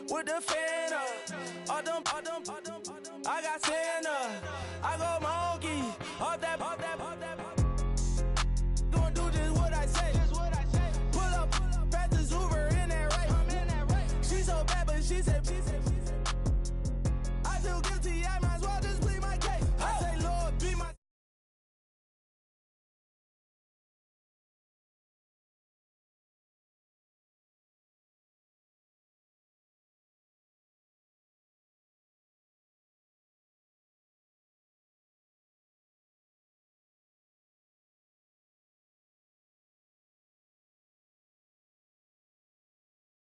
with the fan up. All them, I got Santa. I go monkey. All that. Gonna do just what I say. Pull up, fast as Uber in that race. She so bad, but she said. I feel guilty, I might as well just plead my case. I say, Lord, be my.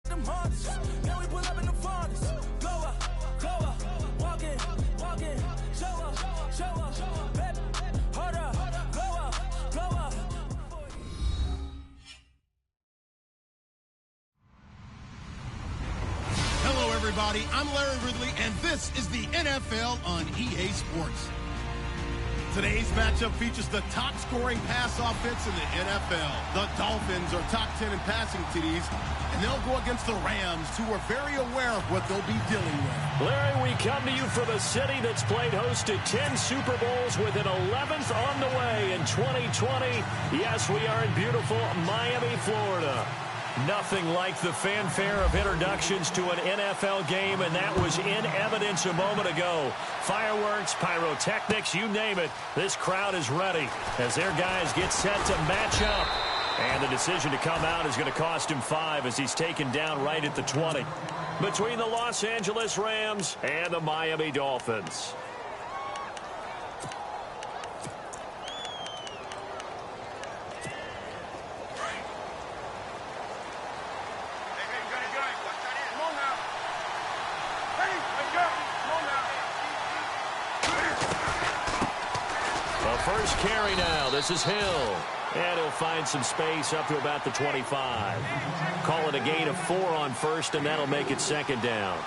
Then we pull up in the furnace. Go up, walking, show up, baby, hold up, go up. Hello, everybody. I'm Larry Ridley, and this is the NFL on EA Sports. Today's matchup features the top-scoring pass offense in the NFL. The Dolphins are top 10 in passing TDs, and they'll go against the Rams, who are very aware of what they'll be dealing with. Larry, we come to you from a city that's played host to 10 Super Bowls with an 11th on the way in 2020. Yes, we are in beautiful Miami, Florida. Nothing like the fanfare of introductions to an NFL game, and that was in evidence a moment ago. Fireworks, pyrotechnics, you name it. This crowd is ready as their guys get set to match up. And the decision to come out is going to cost him 5 as he's taken down right at the 20. Between the Los Angeles Rams and the Miami Dolphins. First carry now. This is Hill. And he'll find some space up to about the 25. Call it a gain of 4 on first, and that'll make it second down.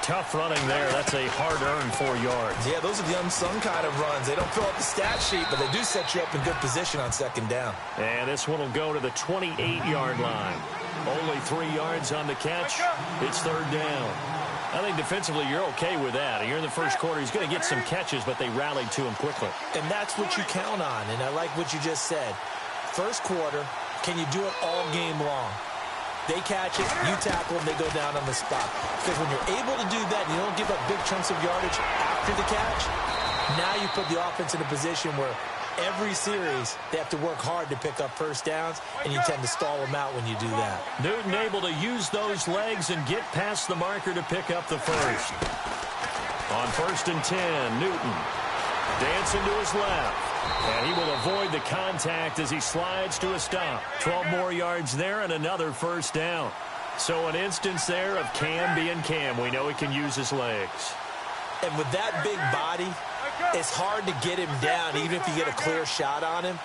Tough running there. That's a hard-earned 4 yards. Yeah, those are the unsung kind of runs. They don't fill out the stat sheet, but they do set you up in good position on second down. And this one will go to the 28-yard line. Only 3 yards on the catch. It's third down. I think defensively you're okay with that. Here in the first quarter, he's going to get some catches, but they rallied to him quickly. And that's what you count on, and I like what you just said. First quarter, can you do it all game long? They catch it, you tackle them, they go down on the spot. Because when you're able to do that, and you don't give up big chunks of yardage after the catch, now you put the offense in a position where every series, they have to work hard to pick up first downs, and you tend to stall them out when you do that. Newton able to use those legs and get past the marker to pick up the first. On 1st and 10, Newton dancing to his left. And he will avoid the contact as he slides to a stop. 12 more yards there and another first down. So an instance there of Cam being Cam. We know he can use his legs. And with that big body, it's hard to get him down, even if you get a clear shot on him.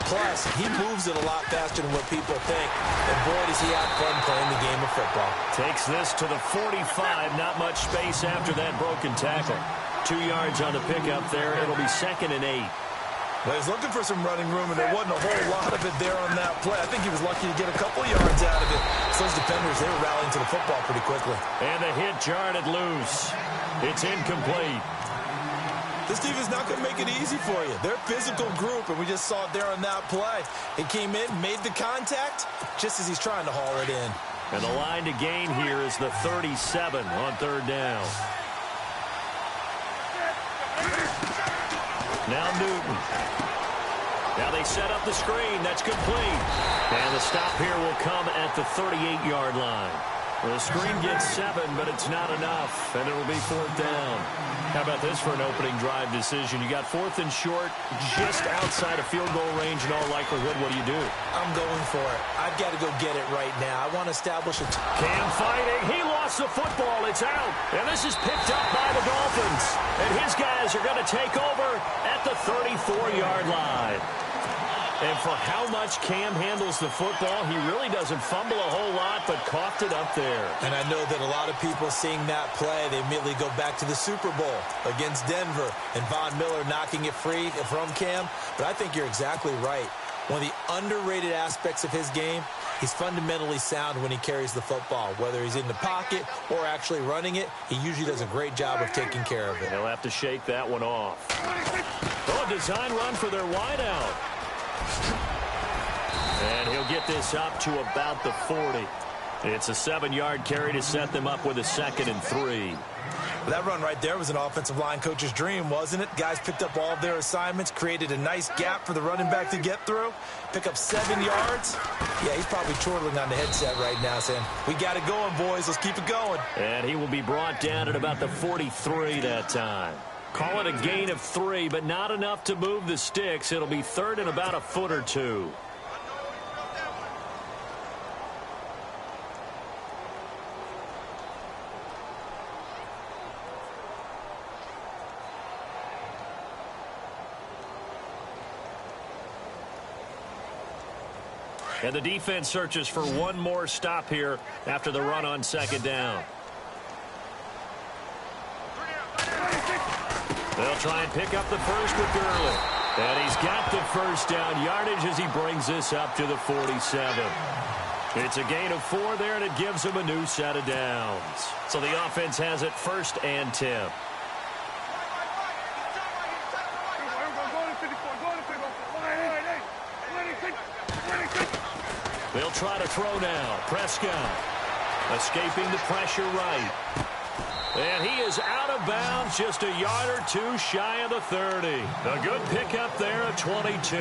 Plus, he moves it a lot faster than what people think. And boy, does he have fun playing the game of football. Takes this to the 45. Not much space after that broken tackle. 2 yards on the pickup there. It'll be 2nd and 8. Well, he's looking for some running room, and there wasn't a whole lot of it there on that play. I think he was lucky to get a couple yards out of it. So those defenders, they were rallying to the football pretty quickly. And the hit jarred it loose. It's incomplete. This team is not going to make it easy for you. They're a physical group, and we just saw it there on that play. He came in, made the contact, just as he's trying to haul it in. And the line to gain here is the 37 on third down. Now Newton. Now they set up the screen. That's complete. And the stop here will come at the 38-yard line. The screen gets 7, but it's not enough, and it'll be 4th down. How about this for an opening drive decision? You got 4th and short, just outside of field goal range in all likelihood. What do you do? I'm going for it. I've got to go get it right now. I want to establish a... Cam fighting. He lost the football. It's out. And this is picked up by the Dolphins. And his guys are going to take over at the 34-yard line. And for how much Cam handles the football, he really doesn't fumble a whole lot, but coughed it up there. And I know that a lot of people seeing that play, they immediately go back to the Super Bowl against Denver and Von Miller knocking it free from Cam. But I think you're exactly right. One of the underrated aspects of his game He's fundamentally sound when he carries the football. Whether he's in the pocket or actually running it, he usually does a great job of taking care of it. They'll have to shake that one off. Oh, a design run for their wideout. And he'll get this up to about the 40. It's a 7-yard carry to set them up with a 2nd and 3. That run right there was an offensive line coach's dream, wasn't it? Guys picked up all of their assignments, created a nice gap for the running back to get through, pick up 7 yards. Yeah, he's probably chortling on the headset right now saying, we got it going, boys. Let's keep it going. And he will be brought down at about the 43 that time. Call it a gain of 3, but not enough to move the sticks. It'll be 3rd and about a foot or 2. And the defense searches for one more stop here after the run on 2nd down. They'll try and pick up the first with Gurley. And he's got the first down yardage as he brings this up to the 47. It's a gain of 4 there, and it gives him a new set of downs. So the offense has it 1st and 10. They'll try to throw now. Prescott escaping the pressure right. And he is out of bounds, just a yard or 2 shy of the 30. A good pickup there at 22.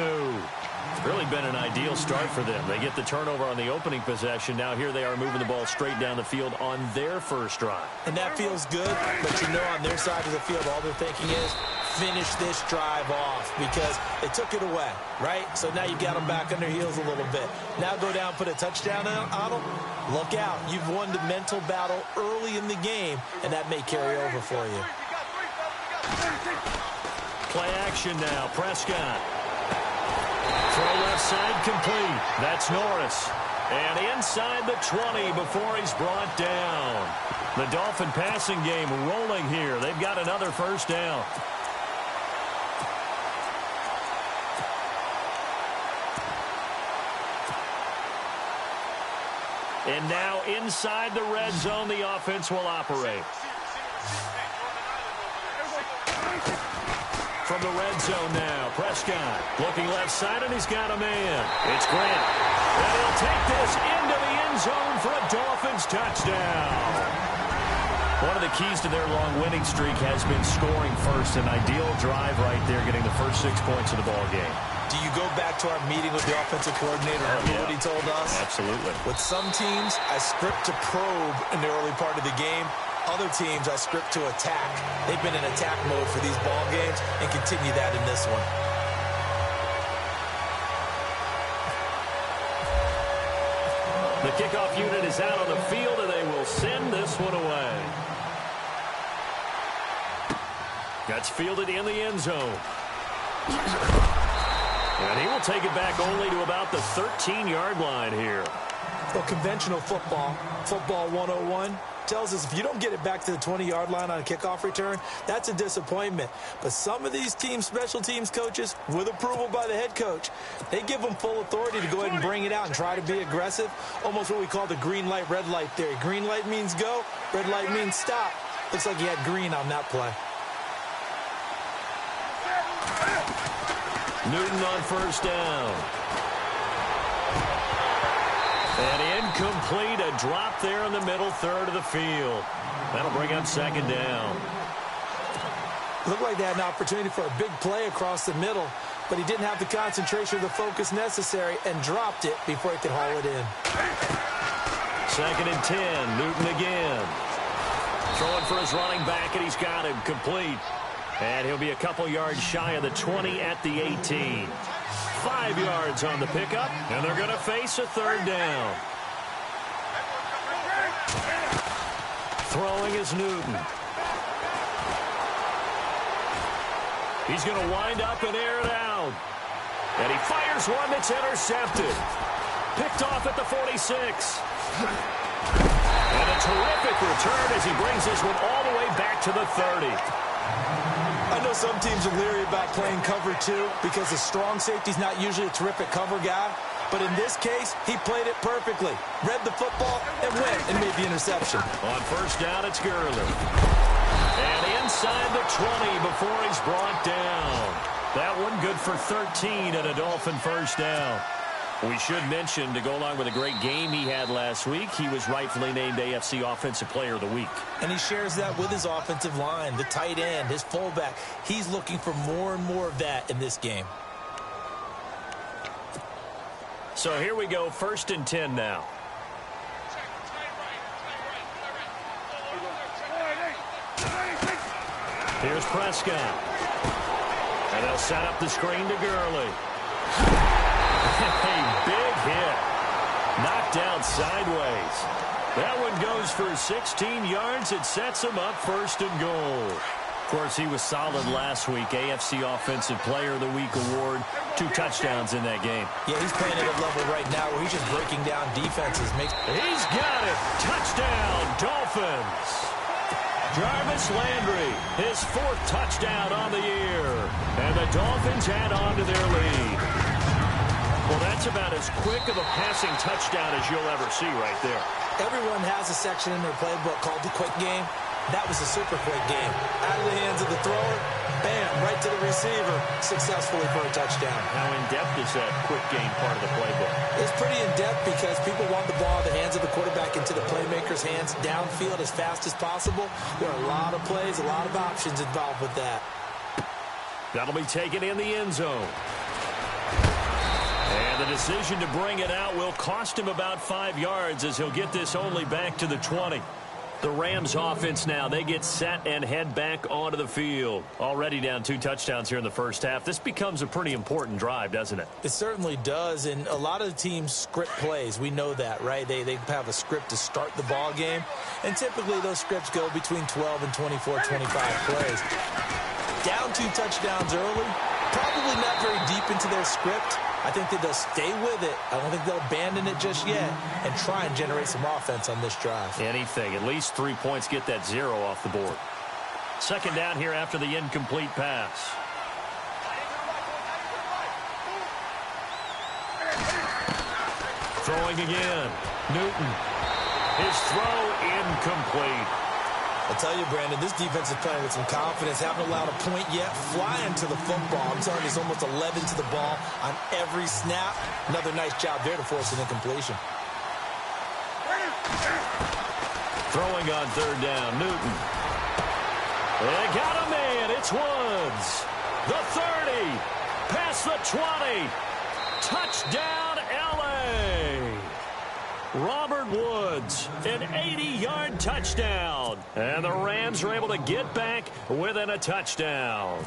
Really been an ideal start for them. They get the turnover on the opening possession. Now here they are moving the ball straight down the field on their first drive. And that feels good, but you know on their side of the field all they're thinking is finish this drive off because they took it away, right? So now you got them back on their heels a little bit. Now go down, put a touchdown on them. Look out. You've won the mental battle early in the game, and that may carry over for you. Play action now. Prescott. Throw left side complete. That's Norris. And inside the 20 before he's brought down. The Dolphin passing game rolling here. They've got another first down. And now inside the red zone, the offense will operate. From the red zone now, Prescott looking left side, and he's got a man. It's Grant. And he'll take this into the end zone for a Dolphins touchdown. One of the keys to their long winning streak has been scoring first. An ideal drive right there, getting the first 6 points of the ball game. Do you go back to our meeting with the offensive coordinator and what he told us? Absolutely. With some teams, I script to probe in the early part of the game. Other teams, I script to attack. They've been in attack mode for these ball games and continue that in this one. The kickoff unit is out on the field, and they will send this one away. That's fielded in the end zone. And he will take it back only to about the 13-yard line here. Well, conventional football, football 101, tells us if you don't get it back to the 20-yard line on a kickoff return, that's a disappointment. But some of these team special teams coaches, with approval by the head coach, they give them full authority to go ahead and bring it out and try to be aggressive, almost what we call the green light, red light theory. Green light means go, red light means stop. Looks like he had green on that play. Newton on first down. And incomplete, a drop there in the middle third of the field. That'll bring up 2nd down. Looked like they had an opportunity for a big play across the middle, but he didn't have the concentration or the focus necessary and dropped it before he could haul it in. 2nd and 10, Newton again. Throwing for his running back, and he's got him complete. And he'll be a couple yards shy of the 20 at the 18. 5 yards on the pickup, and they're going to face a 3rd down. Throwing is Newton. He's going to wind up and air it out. And he fires one that's intercepted. Picked off at the 46. And a terrific return as he brings this one all the way back to the 30. I know some teams are leery about playing cover 2 because the strong safety's not usually a terrific cover guy. But in this case, he played it perfectly. Read the football and went and made the interception. On first down, it's Gurley. And inside the 20 before he's brought down. That one good for 13 and a Dolphin first down. We should mention, to go along with a great game he had last week, he was rightfully named AFC Offensive Player of the Week. And he shares that with his offensive line, the tight end, his fullback. He's looking for more and more of that in this game. So here we go, 1st and 10 now. Here's Prescott. And they'll set up the screen to Gurley. A big hit. Knocked down sideways. That one goes for 16 yards. It sets him up 1st and goal. Of course, he was solid last week. AFC Offensive Player of the Week award. 2 touchdowns in that game. Yeah, he's playing at a level right now where he's just breaking down defenses. He's got it. Touchdown, Dolphins. Jarvis Landry, his 4th touchdown on the year. And the Dolphins add on to their lead. Well, that's about as quick of a passing touchdown as you'll ever see right there. Everyone has a section in their playbook called the quick game. That was a super quick game. Out of the hands of the thrower, bam, right to the receiver, successfully for a touchdown. How in-depth is that quick game part of the playbook? It's pretty in-depth because people want the ball in the hands of the quarterback into the playmaker's hands downfield as fast as possible. There are a lot of plays, a lot of options involved with that. That'll be taken in the end zone. And the decision to bring it out will cost him about 5 yards as he'll get this only back to the 20. The Rams offense now, they get set and head back onto the field. Already down 2 touchdowns here in the first half. This becomes a pretty important drive, doesn't it? It certainly does, and a lot of the teams script plays. We know that, right? They have a script to start the ball game, and typically those scripts go between 12 and 24, 25 plays. Down 2 touchdowns early, probably not very deep into their script. I think that they'll stay with it. I don't think they'll abandon it just yet and try and generate some offense on this drive. Anything. At least 3 points, get that 0 off the board. 2nd down here after the incomplete pass. Throwing again. Newton. His throw incomplete. I'll tell you, Brandon, this defense is playing with some confidence. Haven't allowed a point yet. Flying to the football. I'm telling you, it's almost 11 to the ball on every snap. Another nice job there to force an incompletion. Throwing on 3rd down, Newton. They got a man. It's Woods. The 30. Past the 20. Touchdown, L.A. Robert Woods, an 80-yard touchdown. And the Rams are able to get back within a touchdown.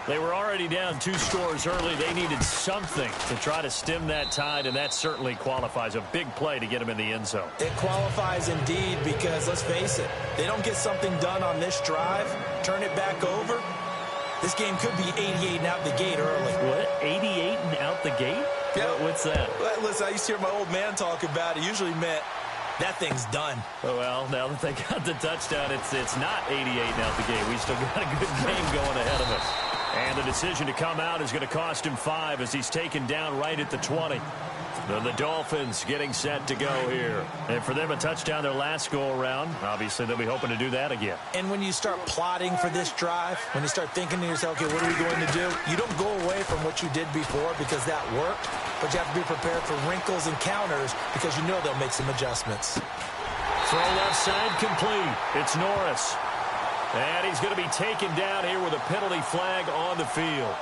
They were already down 2 scores early. They needed something to try to stem that tide, and that certainly qualifies. A big play to get them in the end zone. It qualifies indeed because, let's face it, they don't get something done on this drive, turn it back over. This game could be 88 and out the gate early. What? 88 and out the gate? Yeah. What's that? Well, listen, I used to hear my old man talk about it. Usually meant that thing's done. Well, now that they got the touchdown, it's not 88 and out the gate. We still got a good game going ahead of us. And the decision to come out is going to cost him 5 as he's taken down right at the 20. The Dolphins getting set to go here. And for them, a touchdown their last go-around. Obviously, they'll be hoping to do that again. And when you start plotting for this drive, when you start thinking to yourself, okay, what are we going to do? You don't go away from what you did before because that worked, but you have to be prepared for wrinkles and counters because you know they'll make some adjustments. Throw left side complete. It's Norris. And he's going to be taken down here with a penalty flag on the field.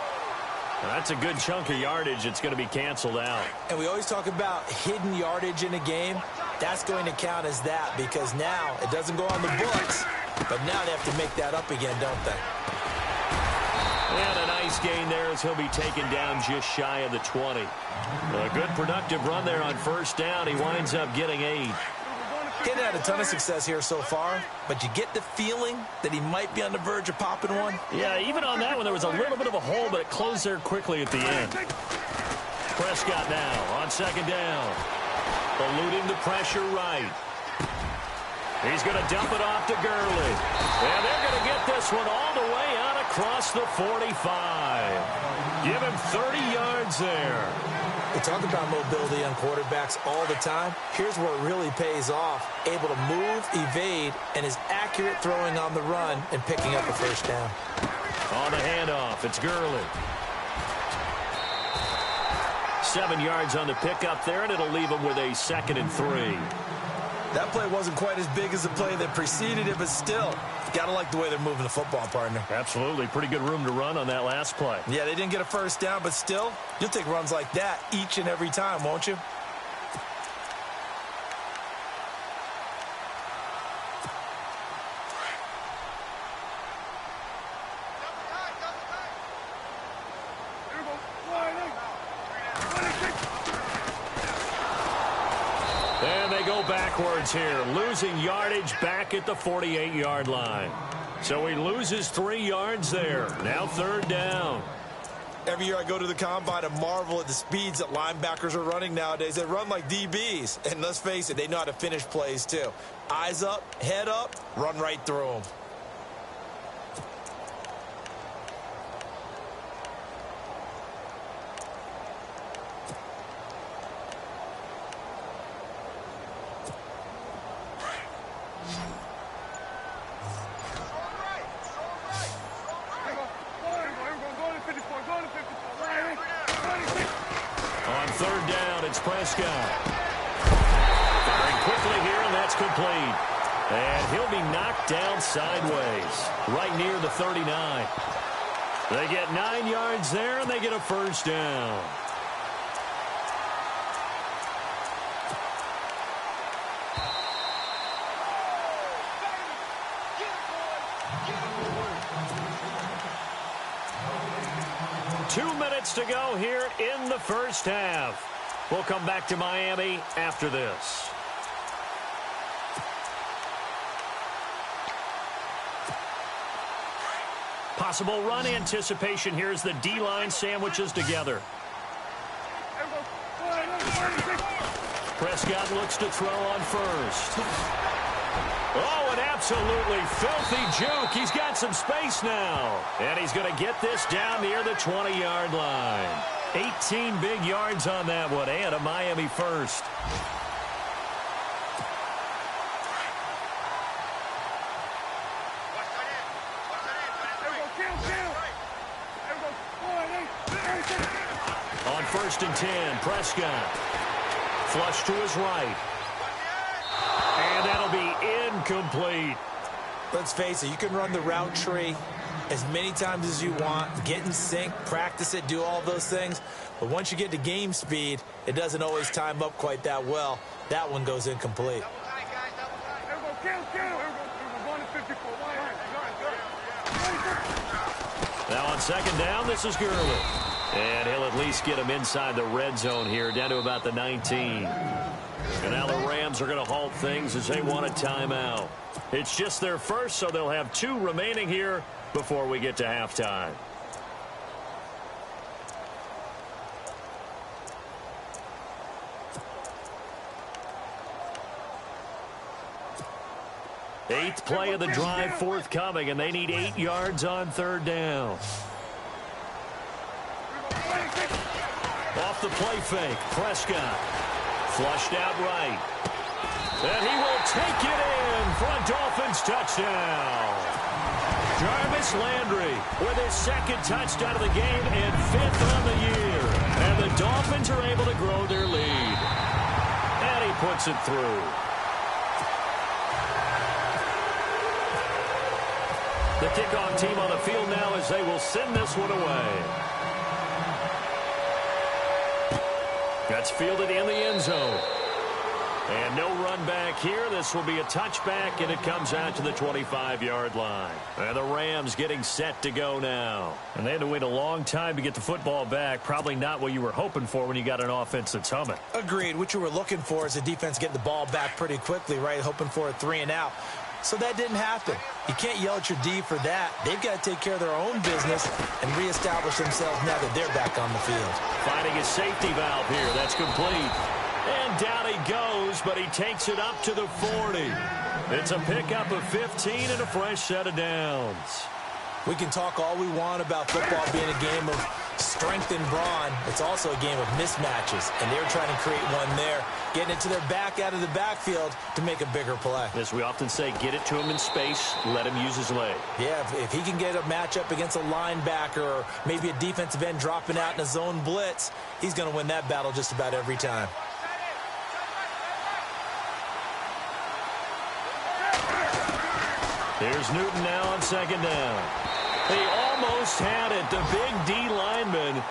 Now, that's a good chunk of yardage. It's going to be canceled out. And we always talk about hidden yardage in a game. That's going to count as that because now it doesn't go on the books, but now they have to make that up again, don't they? And a nice gain there as he'll be taken down just shy of the 20. A good productive run there on 1st down. He winds up getting 8. He hasn't had a ton of success here so far, but you get the feeling that he might be on the verge of popping one. Yeah, even on that one, there was a little bit of a hole, but it closed there quickly at the end. Prescott now on 2nd down. Eluding the pressure right. He's going to dump it off to Gurley. And they're going to get this one all the way out across the 45. Give him 30 yards there. We talk about mobility on quarterbacks all the time. Here's where it really pays off. Able to move, evade, and is accurate throwing on the run and picking up a first down. On the handoff, it's Gurley. 7 yards on the pickup there, and it'll leave him with a 2nd and 3. That play wasn't quite as big as the play that preceded it, but still, gotta like the way they're moving the football, partner. Absolutely. Pretty good room to run on that last play. Yeah, they didn't get a first down, but still, you'll take runs like that each and every time, won't you? And they go backwards here, losing yardage back at the 48-yard line. So he loses 3 yards there. Now 3rd down. Every year I go to the combine and marvel at the speeds that linebackers are running nowadays. They run like DBs. And let's face it, they know how to finish plays too. Eyes up, head up, run right through them. On 3rd down, it's Prescott. Firing quickly here, and that's complete. And he'll be knocked down sideways, right near the 39. They get 9 yards there, and they get a first down. To go here in the first half. We'll come back to Miami after this. Possible run anticipation here as the D-line sandwiches together. Prescott looks to throw on first. Oh, an absolutely filthy juke. He's got some space now. And he's going to get this down near the 20-yard line. 18 big yards on that one, and a Miami first. On 1st and 10, Prescott. Flush to his right. And that'll be incomplete. Let's face it, you can run the route tree as many times as you want, get in sync, practice it, do all those things. But once you get to game speed, it doesn't always time up quite that well. That one goes incomplete. Now on 2nd down, this is Gurley. And he'll at least get him inside the red zone here, down to about the 19. And now the Rams are going to halt things as they want a timeout. It's just their first, so they'll have 2 remaining here before we get to halftime. Eighth play of the drive forthcoming, and they need 8 yards on 3rd down. Off the play fake, Prescott. Flushed out right. And he will take it in for a Dolphins touchdown. Jarvis Landry with his 2nd touchdown of the game and 5th on the year. And the Dolphins are able to grow their lead. And he puts it through. The kickoff team on the field now as they will send this one away. That's fielded in the end zone. And no run back here. This will be a touchback, and it comes out to the 25-yard line. And the Rams getting set to go now. And they had to wait a long time to get the football back. Probably not what you were hoping for when you got an offense that's humming. Agreed. What you were looking for is the defense getting the ball back pretty quickly, right? Hoping for a 3-and-out. So that didn't happen. You can't yell at your D for that. They've got to take care of their own business and reestablish themselves now that they're back on the field. Finding a safety valve here. That's complete. And down he goes, but he takes it up to the 40. It's a pickup of 15 and a fresh set of downs. We can talk all we want about football being a game of strength and brawn. It's also a game of mismatches, and they're trying to create one there, getting it to their back out of the backfield to make a bigger play. As we often say, get it to him in space, let him use his leg. Yeah, if he can get a matchup against a linebacker or maybe a defensive end dropping out in a zone blitz, he's going to win that battle just about every time. Here's Newton now on second down. He almost had it. The big D lineman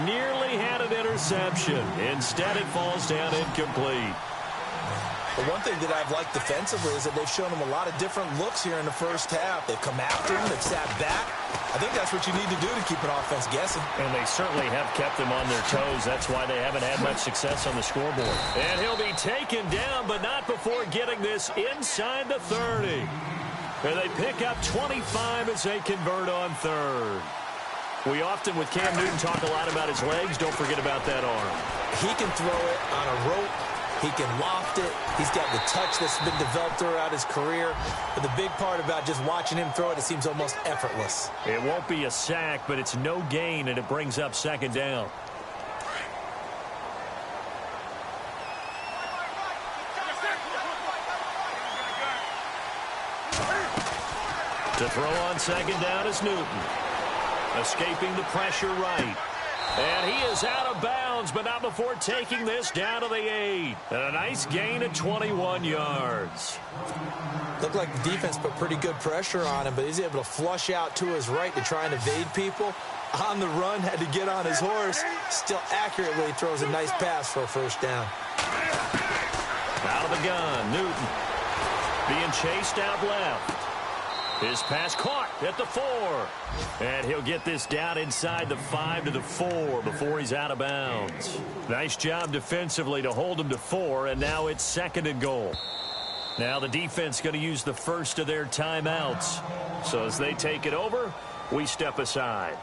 nearly had an interception. Instead, it falls down incomplete. The one thing that I've liked defensively is that they've shown him a lot of different looks here in the first half. They've come after him. They've sat back. I think that's what you need to do to keep an offense guessing. And they certainly have kept them on their toes. That's why they haven't had much success on the scoreboard. And he'll be taken down, but not before getting this inside the 30. And they pick up 25 as they convert on third. We often, with Cam Newton, talk a lot about his legs. Don't forget about that arm. He can throw it on a rope. He can loft it. He's got the touch that's been developed throughout his career. But the big part about just watching him throw it, it seems almost effortless. It won't be a sack, but it's no gain, and it brings up second down. To throw on second down is Newton. Escaping the pressure right. And he is out of bounds, but not before taking this down to the 8. And a nice gain of 21 yards. Looked like the defense put pretty good pressure on him, but he's able to flush out to his right to try and evade people. On the run, had to get on his horse. Still accurately throws a nice pass for a first down. Out of the gun, Newton. Being chased out left. His pass caught at the 4. And he'll get this down inside the 5 to the 4 before he's out of bounds. Nice job defensively to hold him to 4, and now it's second and goal. Now the defense going to use the first of their timeouts. So as they take it over, we step aside.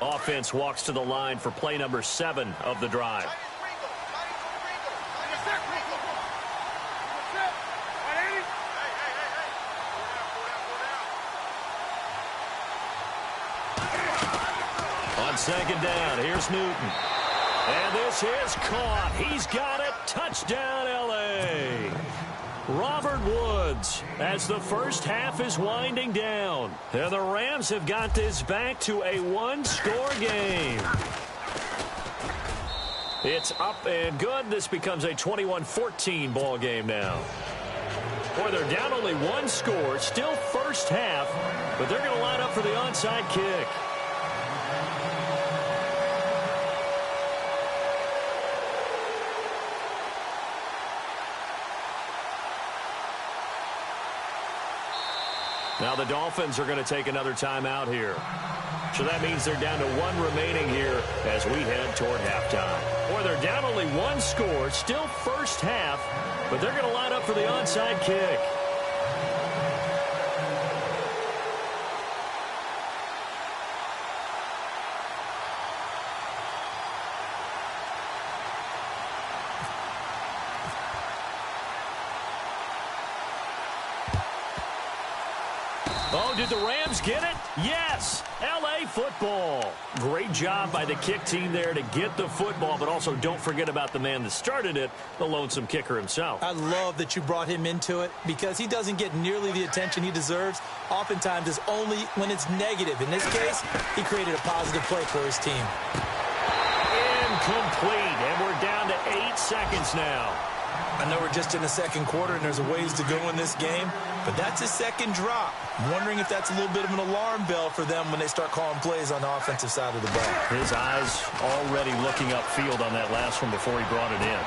Offense walks to the line for play number 7 of the drive. On second down, here's Newton. And this is caught. He's got it. Touchdown, L.A. Robert Woods, as the first half is winding down. And the Rams have got this back to a one-score game. It's up and good. This becomes a 21-14 ball game now. Boy, they're down only one score. Still first half, but they're going to line up for the onside kick. Now the Dolphins are going to take another timeout here. So that means they're down to 1 remaining here as we head toward halftime. Or they're down only one score, still first half, but they're going to line up for the onside kick. Oh, did the Rams get it? Yes! L.A. football. Great job by the kick team there to get the football, but also don't forget about the man that started it, the lonesome kicker himself. I love that you brought him into it because he doesn't get nearly the attention he deserves. Oftentimes it's only when it's negative. In this case, he created a positive play for his team. Incomplete, and we're down to 8 seconds now. I know we're just in the second quarter and there's a ways to go in this game, but that's his second drop. I'm wondering if that's a little bit of an alarm bell for them when they start calling plays on the offensive side of the ball. His eyes already looking upfield on that last one before he brought it in.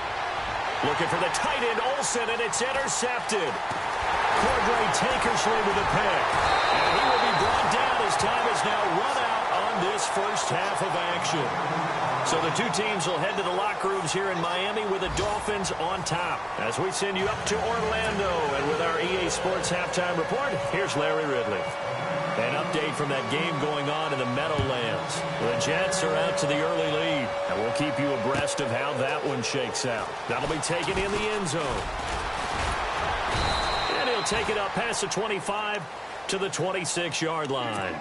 Looking for the tight end, Olsen, and it's intercepted. Cordray Tankersley with a pick. And he will be brought down as time is now run out on this first half of action. So the two teams will head to the locker rooms here in Miami with the Dolphins on top. As we send you up to Orlando, and with our EA Sports Halftime Report, here's Larry Ridley. An update from that game going on in the Meadowlands. The Jets are out to the early lead, and we'll keep you abreast of how that one shakes out. That'll be taken in the end zone. And he'll take it up past the 25 to the 26-yard line.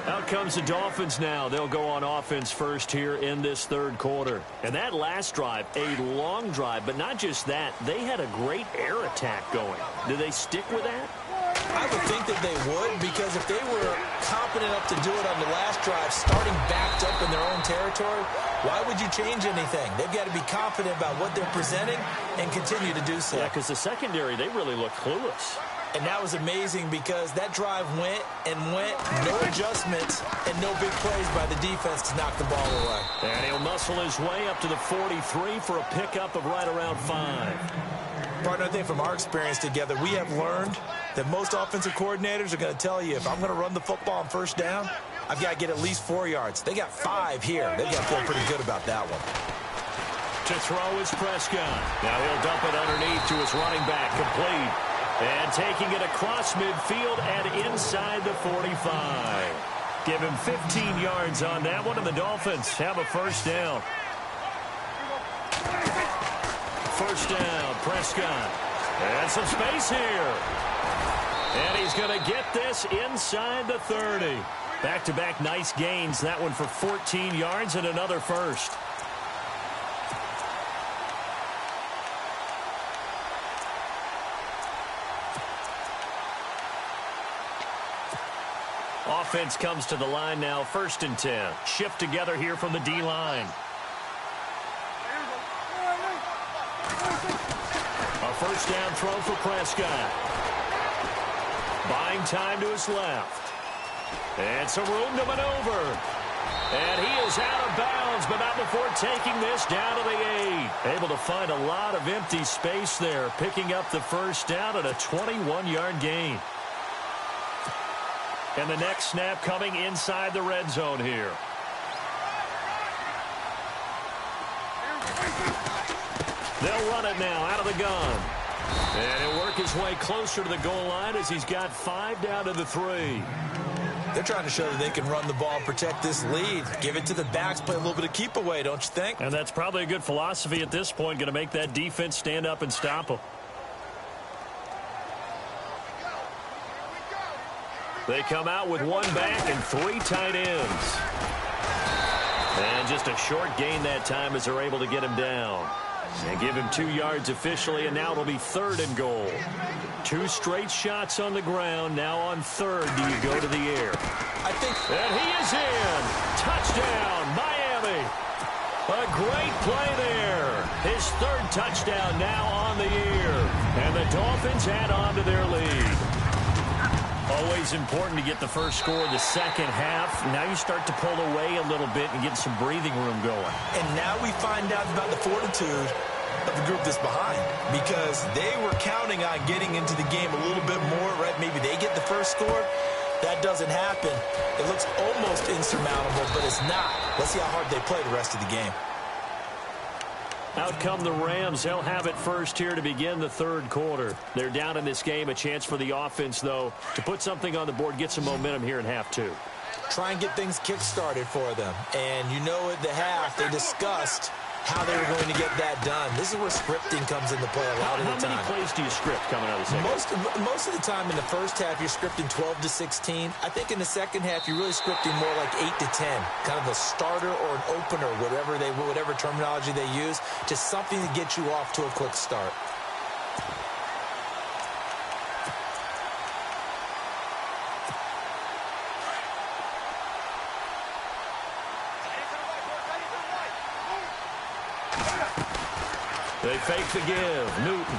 Out comes the Dolphins now. They'll go on offense first here in this third quarter. And that last drive, a long drive, but not just that. They had a great air attack going. Do they stick with that? I would think that they would, because if they were confident enough to do it on the last drive, starting backed up in their own territory, why would you change anything? They've got to be confident about what they're presenting and continue to do so. Yeah, because the secondary, they really look clueless. And that was amazing because that drive went and went, no adjustments, and no big plays by the defense to knock the ball away. And he'll muscle his way up to the 43 for a pickup of right around 5. Partner, I think from our experience together, we have learned that most offensive coordinators are going to tell you, if I'm going to run the football on first down, I've got to get at least 4 yards. They got 5 here. They got to feel pretty good about that one. To throw is Prescott. Now he'll dump it underneath to his running back, complete. And taking it across midfield and inside the 45. Give him 15 yards on that one, and the Dolphins have a first down. First down, Prescott. And some space here. And he's going to get this inside the 30. Back-to-back nice gains. That one for 14 yards and another first. Offense comes to the line now, 1st and 10. Shift together here from the D-line. A first down throw for Prescott. Buying time to his left. And some room to maneuver. And he is out of bounds, but not before taking this down to the 8. Able to find a lot of empty space there, picking up the first down at a 21-yard gain. And the next snap coming inside the red zone here. They'll run it now out of the gun. And he'll work his way closer to the goal line as he's got 5 down to the 3. They're trying to show that they can run the ball and protect this lead. Give it to the backs, play a little bit of keep away, don't you think? And that's probably a good philosophy at this point, going to make that defense stand up and stop them. They come out with 1 back and 3 tight ends. And just a short gain that time as they're able to get him down. And give him 2 yards officially, and now it'll be 3rd and goal. 2 straight shots on the ground. Now on 3rd, do you go to the air? I think. And he is in. Touchdown, Miami. A great play there. His 3rd touchdown now on the year. And the Dolphins add on to their lead. Always important to get the first score of the second half. Now you start to pull away a little bit and get some breathing room going. And now we find out about the fortitude of the group that's behind, because they were counting on getting into the game a little bit more, right? Maybe they get the first score. That doesn't happen. It looks almost insurmountable, but it's not. Let's see how hard they play the rest of the game. Out come the Rams. They'll have it first here to begin the 3rd quarter. They're down in this game. A chance for the offense, though, to put something on the board, get some momentum here in half 2. Try and get things kick-started for them. And you know at the half, they discussed how they were going to get that done. This is where scripting comes into play a lot of the time. How many plays do you script coming out of the second? Most of the time in the first half, you're scripting 12 to 16. I think in the second half, you're really scripting more like 8 to 10. Kind of a starter or an opener, whatever terminology they use, just something to get you off to a quick start. They fake the give. Newton.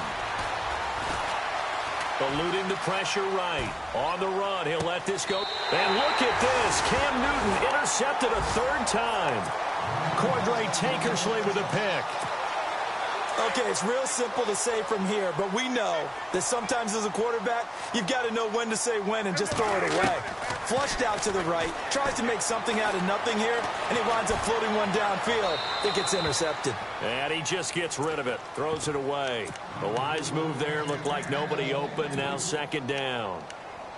Eluding the pressure right. On the run, he'll let this go. And look at this. Cam Newton intercepted a 3rd time. Cordray Tankersley with a pick. Okay, it's real simple to say from here, but we know that sometimes as a quarterback, you've got to know when to say when and just throw it away. Flushed out to the right, tries to make something out of nothing here, and he winds up floating one downfield. It gets intercepted. And he just gets rid of it, throws it away. The wise move there, looked like nobody open, now 2nd down.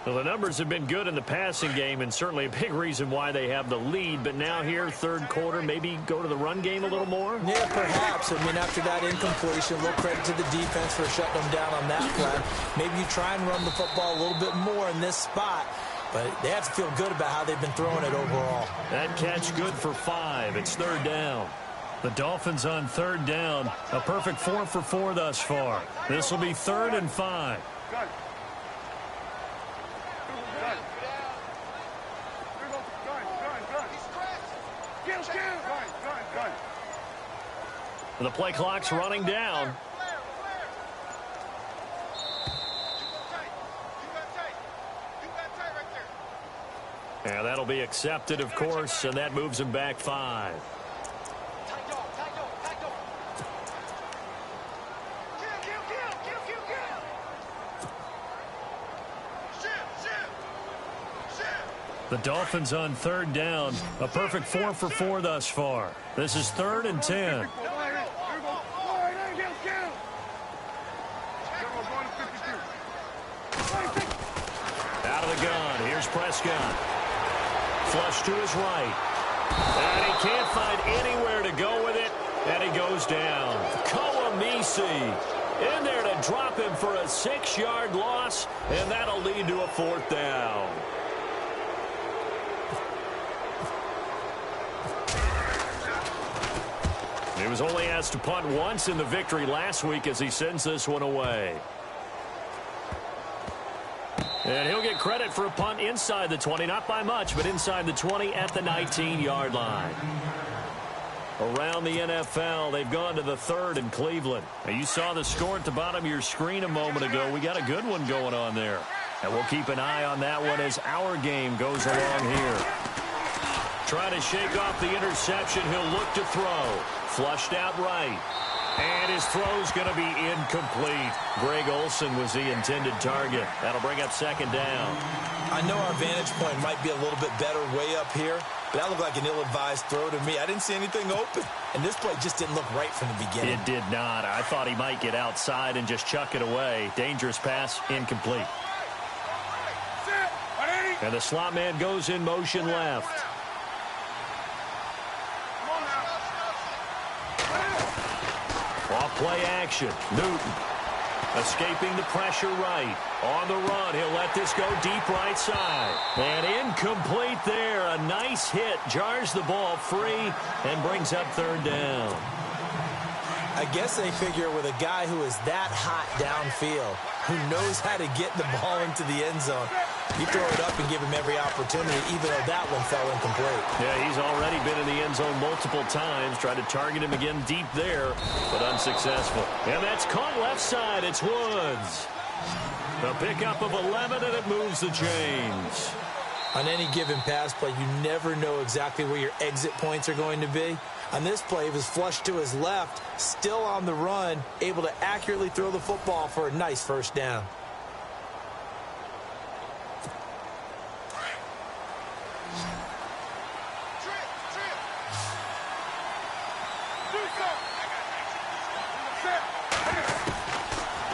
Well, the numbers have been good in the passing game, and certainly a big reason why they have the lead. But now here, third quarter, maybe go to the run game a little more? Yeah, perhaps. I mean, after that incompletion, a little credit to the defense for shutting them down on that play. Maybe you try and run the football a little bit more in this spot. But they have to feel good about how they've been throwing it overall. That catch good for 5. It's third down. The Dolphins on third down. A perfect 4 for 4 thus far. This will be 3rd and 5. The play clock's running down. And that'll be accepted, of course, and that moves him back 5. The Dolphins on third down. A perfect 4 for 4 thus far. This is 3rd and 10. Out of the gun. Here's Prescott. Flush to his right. And he can't find anywhere to go with it. And he goes down. Mucy2's in there to drop him for a 6-yard loss. And that'll lead to a 4th down. He was only asked to punt once in the victory last week as he sends this one away. And he'll get credit for a punt inside the 20, not by much, but inside the 20 at the 19-yard line. Around the NFL, they've gone to the 3rd in Cleveland. Now, you saw the score at the bottom of your screen a moment ago. We got a good one going on there. And we'll keep an eye on that one as our game goes along here. Trying to shake off the interception. He'll look to throw. Flushed out right. And his throw's going to be incomplete. Greg Olsen was the intended target. That'll bring up 2nd down. I know our vantage point might be a little bit better way up here, but that looked like an ill-advised throw to me. I didn't see anything open. And this play just didn't look right from the beginning. It did not. I thought he might get outside and just chuck it away. Dangerous pass, incomplete. And the slot man goes in motion left. Off play action. Newton escaping the pressure right. On the run, he'll let this go deep right side. And incomplete there. A nice hit. Jars the ball free and brings up 3rd down. I guess they figure with a guy who is that hot downfield, who knows how to get the ball into the end zone, you throw it up and give him every opportunity, even though that one fell incomplete. Yeah, he's already been in the end zone multiple times. Tried to target him again deep there, but unsuccessful. And that's caught left side. It's Woods. A pickup of 11, and it moves the chains. On any given pass play, you never know exactly where your exit points are going to be. On this play, he was flushed to his left, still on the run, able to accurately throw the football for a nice 1st down.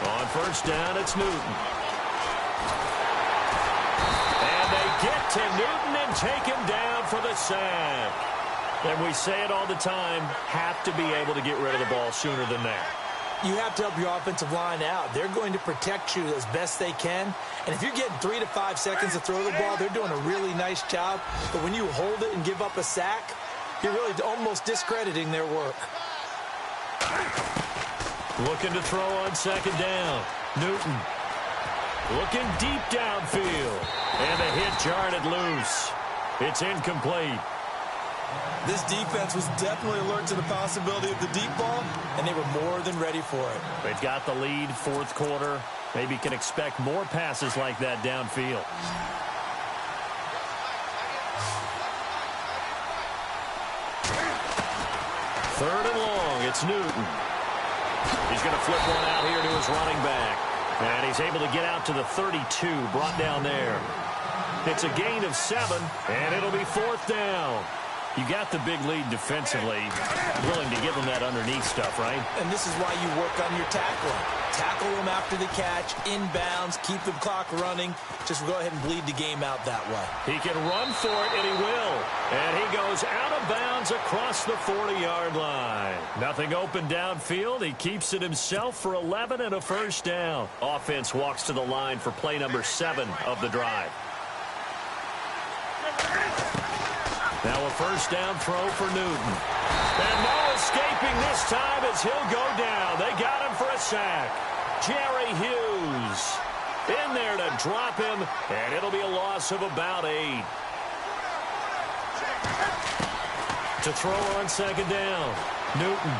On 1st down, it's Newton. And they get to Newton and take him down for the sack. And we say it all the time, have to be able to get rid of the ball sooner than that. You have to help your offensive line out. They're going to protect you as best they can. And if you're getting 3 to 5 seconds to throw the ball, they're doing a really nice job. But when you hold it and give up a sack, you're really almost discrediting their work. Looking to throw on 2nd down. Newton looking deep downfield. And the hit jarred it loose. It's incomplete. This defense was definitely alert to the possibility of the deep ball, and they were more than ready for it. They've got the lead, 4th quarter. Maybe can expect more passes like that downfield. 3rd and long. It's Newton. He's going to flip one out here to his running back. And he's able to get out to the 32, brought down there. It's a gain of 7, and it'll be 4th down. You got the big lead defensively, willing to give them that underneath stuff, right? And this is why you work on your tackling. Tackle them after the catch, inbounds, keep the clock running. Just go ahead and bleed the game out that way. He can run for it, and he will. And he goes out of bounds across the 40-yard line. Nothing open downfield. He keeps it himself for 11 and a first down. Offense walks to the line for play number 7 of the drive. Now a first down throw for Newton. And no escaping this time as he'll go down. They got him for a sack. Jerry Hughes in there to drop him, and it'll be a loss of about 8. To throw on second down, Newton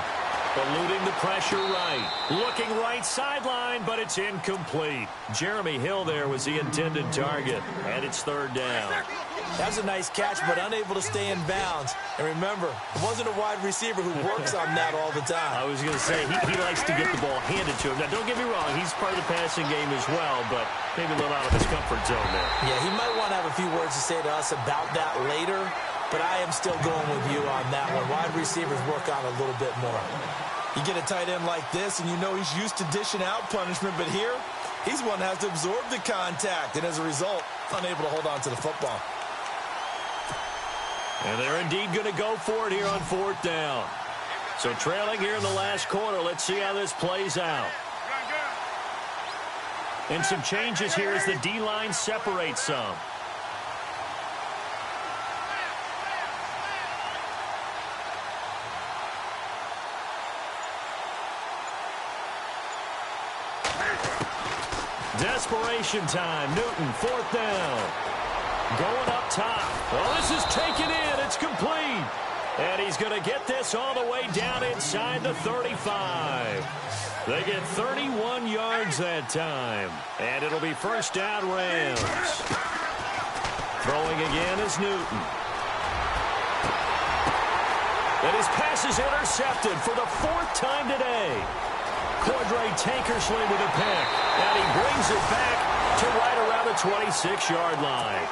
eluding the pressure right. Looking right sideline, but it's incomplete. Jeremy Hill there was the intended target, and it's third down. That's a nice catch, but unable to stay in bounds. And remember, it wasn't a wide receiver who works on that all the time. I was going to say, he likes to get the ball handed to him. Now, don't get me wrong, he's part of the passing game as well, but maybe a little out of his comfort zone there. Yeah, he might want to have a few words to say to us about that later, but I am still going with you on that one. Wide receivers work on a little bit more. You get a tight end like this, and you know he's used to dishing out punishment, but here, he's one that has to absorb the contact, and as a result, unable to hold on to the football. And they're indeed going to go for it here on fourth down. So trailing here in the last quarter. Let's see how this plays out. And some changes here as the D-line separates some. Desperation time. Newton, fourth down. Going up top. Oh, this is taken in. It's complete. And he's going to get this all the way down inside the 35. They get 31 yards that time. And it'll be first down Rams. Throwing again is Newton. And his pass is intercepted for the 4th time today. Cordray Tankersley with a pick. And he brings it back to right around the 26-yard line.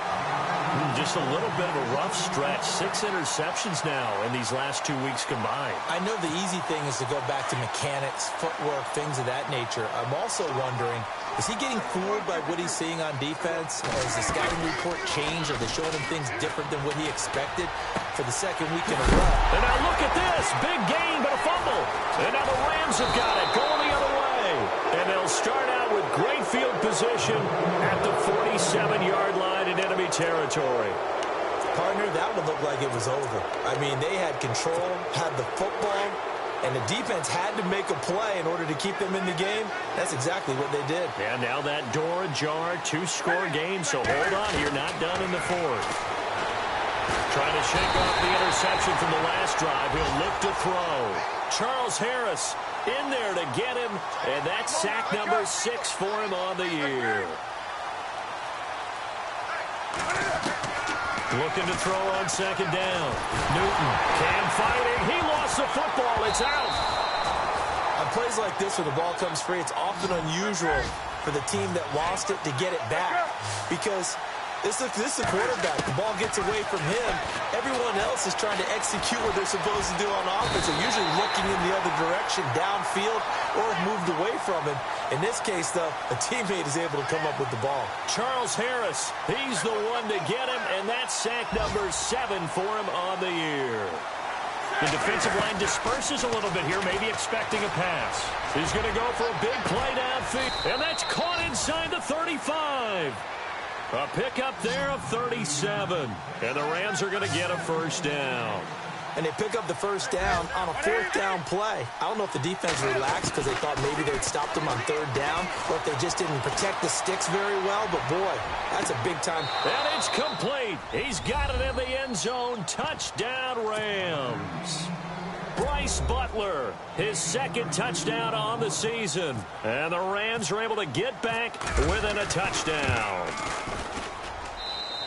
Just a little bit of a rough stretch. 6 interceptions now in these last 2 weeks combined. I know the easy thing is to go back to mechanics, footwork, things of that nature. I'm also wondering, is he getting fooled by what he's seeing on defense? Has the scouting report changed? Are they showing him things different than what he expected for the second week in a row? And now look at this. Big gain, but a fumble. And now the Rams have got it. Going the other way. And they'll start out with great field position at the 47-yard line in enemy territory. Partner, that would look like it was over. I mean, they had control, had the football, and the defense had to make a play in order to keep them in the game. That's exactly what they did. And now that door ajar, 2-score game, so hold on, you're not done in the 4th. Trying to shake off the interception from the last drive. He'll look to throw. Charles Harris in there to get him, and that's sack number 6 for him on the year. Looking to throw on second down. Newton, Cam fighting. He lost the football. It's out. On plays like this where the ball comes free, it's often unusual for the team that lost it to get it back because this is the quarterback. The ball gets away from him. Everyone else is trying to execute what they're supposed to do on offense. They're usually looking in the other direction, downfield, or moved away from him. In this case, though, a teammate is able to come up with the ball. Charles Harris, he's the one to get him, and that's sack number 7 for him on the year. The defensive line disperses a little bit here, maybe expecting a pass. He's going to go for a big play downfield, and that's caught inside the 35. A pickup there of 37. And the Rams are going to get a first down. And they pick up the first down on a 4th down play. I don't know if the defense relaxed because they thought maybe they'd stopped them on 3rd down or if they just didn't protect the sticks very well. But, boy, that's a big time. And it's complete. He's got it in the end zone. Touchdown, Rams. Bryce Butler, his 2nd touchdown on the season. And the Rams are able to get back within a touchdown.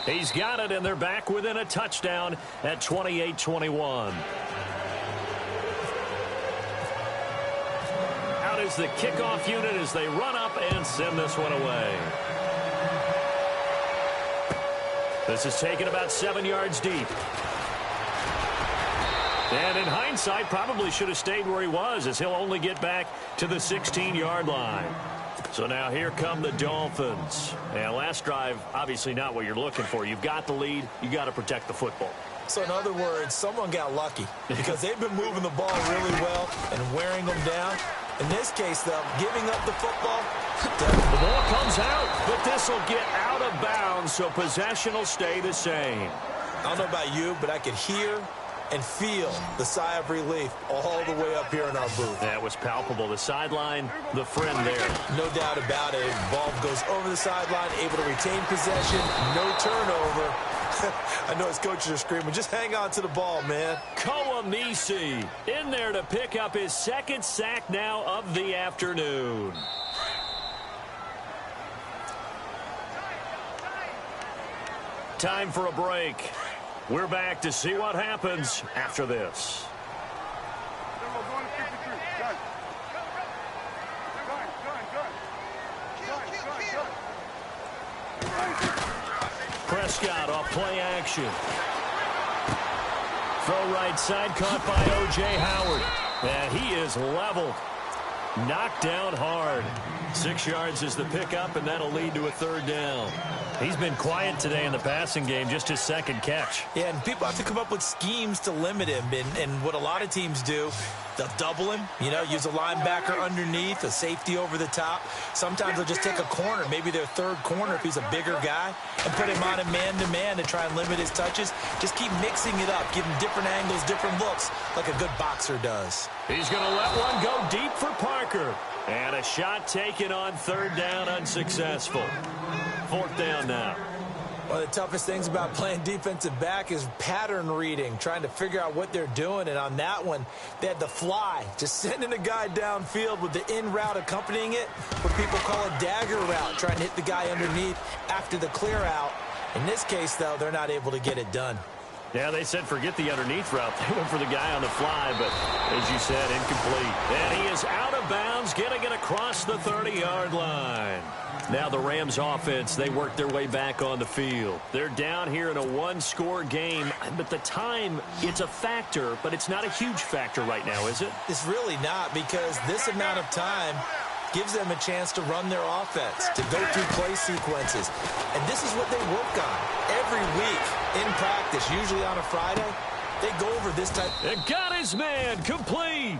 He's got it, and they're back within a touchdown at 28-21. Out is the kickoff unit as they run up and send this one away. This is taken about 7 yards deep. And in hindsight, probably should have stayed where he was, as he'll only get back to the 16-yard line. So now here come the Dolphins. And last drive, obviously not what you're looking for. You've got the lead. You got to protect the football. So in other words, someone got lucky because they've been moving the ball really well and wearing them down. In this case, though, giving up the football. The ball comes out, but this will get out of bounds, so possession will stay the same. I don't know about you, but I could hear and feel the sigh of relief all the way up here in our booth. That was palpable. The sideline, the friend there. No doubt about it. Ball goes over the sideline, able to retain possession, no turnover. I know his coaches are screaming, just hang on to the ball, man. Mucy in there to pick up his second sack now of the afternoon. Time for a break. We're back to see what happens after this. Prescott off play action. Throw right side, caught by O.J. Howard. And he is leveled. Knocked down hard. 6 yards is the pickup, and that'll lead to a third down. He's been quiet today in the passing game, just his second catch. Yeah, and people have to come up with schemes to limit him. And what a lot of teams do, they'll double him, use a linebacker underneath, a safety over the top. Sometimes they'll just take a corner, maybe their third corner if he's a bigger guy, and put him on a man-to-man to try and limit his touches. Just keep mixing it up, give him different angles, different looks, like a good boxer does. He's going to let one go deep for Parker. And a shot taken on third down, unsuccessful. Fourth down now. One of the toughest things about playing defensive back is pattern reading, trying to figure out what they're doing. And on that one, they had the fly, just sending a guy downfield with the in route accompanying it, what people call a dagger route, trying to hit the guy underneath after the clear out. In this case, though, they're not able to get it done. Yeah, they said forget the underneath route. They went for the guy on the fly, but as you said, incomplete. And he is out of bounds, getting it across the 30-yard line. Now the Rams offense, they work their way back on the field. They're down here in a one-score game, but the time, it's a factor, but it's not a huge factor right now, is it? It's really not, because this amount of time gives them a chance to run their offense, to go through play sequences. And this is what they work on every week in practice, usually on a Friday. They go over this type. And got his man complete.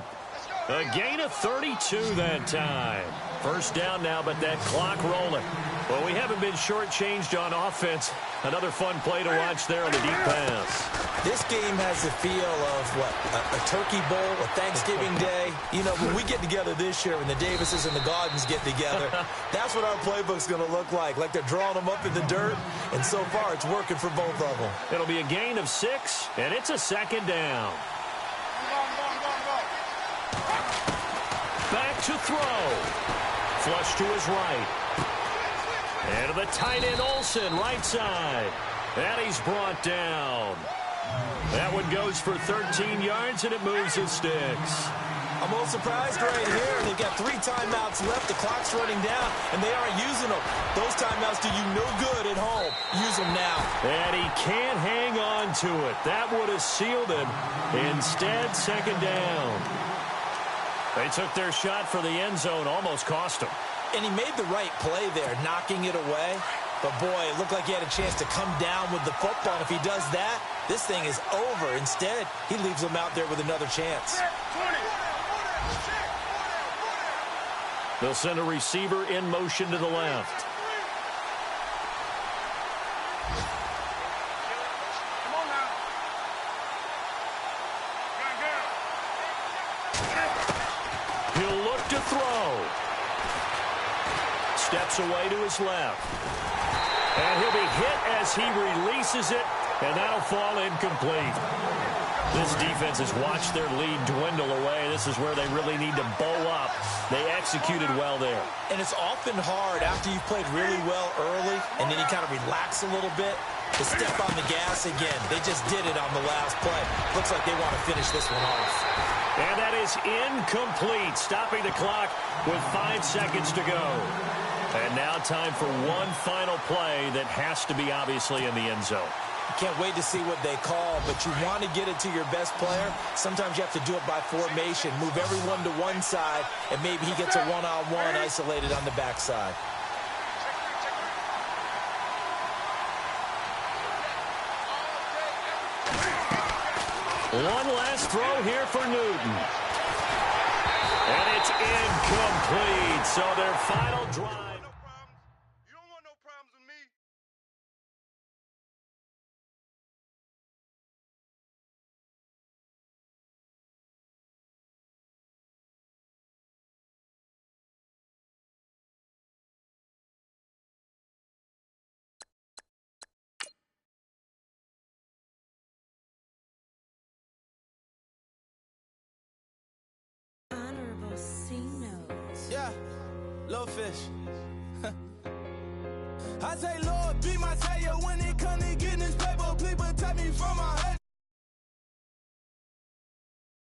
A gain of 32 that time. First down now, but that clock rolling. Well, we haven't been shortchanged on offense. Another fun play to watch there on the deep pass. This game has the feel of, a turkey bowl, a Thanksgiving day. When we get together this year, when the Davises and the Gaudens get together, that's what our playbook's going to look like they're drawing them up in the dirt, and so far it's working for both of them. It'll be a gain of 6, and it's a second down. Back to throw. Flush to his right. And to the tight end, Olsen, right side. And he's brought down. That one goes for 13 yards, and it moves his sticks. I'm a little surprised right here. They've got 3 timeouts left. The clock's running down, and they aren't using them. Those timeouts do you no good at home. Use them now. And he can't hang on to it. That would have sealed him. Instead, second down. They took their shot for the end zone, almost cost him. And he made the right play there, knocking it away. But, boy, it looked like he had a chance to come down with the football. And if he does that, this thing is over. Instead, he leaves him out there with another chance. They'll send a receiver in motion to the left. He'll look to throw. Steps away to his left. And he'll be hit as he releases it, and that'll fall incomplete. This defense has watched their lead dwindle away. This is where they really need to bow up. They executed well there. And it's often hard after you've played really well early, and then you kind of relax a little bit, to step on the gas again. They just did it on the last play. Looks like they want to finish this one off. And that is incomplete, stopping the clock with 5 seconds to go. And now time for one final play that has to be obviously in the end zone. Can't wait to see what they call, but you want to get it to your best player. Sometimes you have to do it by formation, move everyone to one side, and maybe he gets a one-on-one isolated on the backside. One last throw here for Newton. And it's incomplete. So their final drive. Yeah, little fish. I say, Lord, be my savior when it comes to getting this paper. Please protect me from my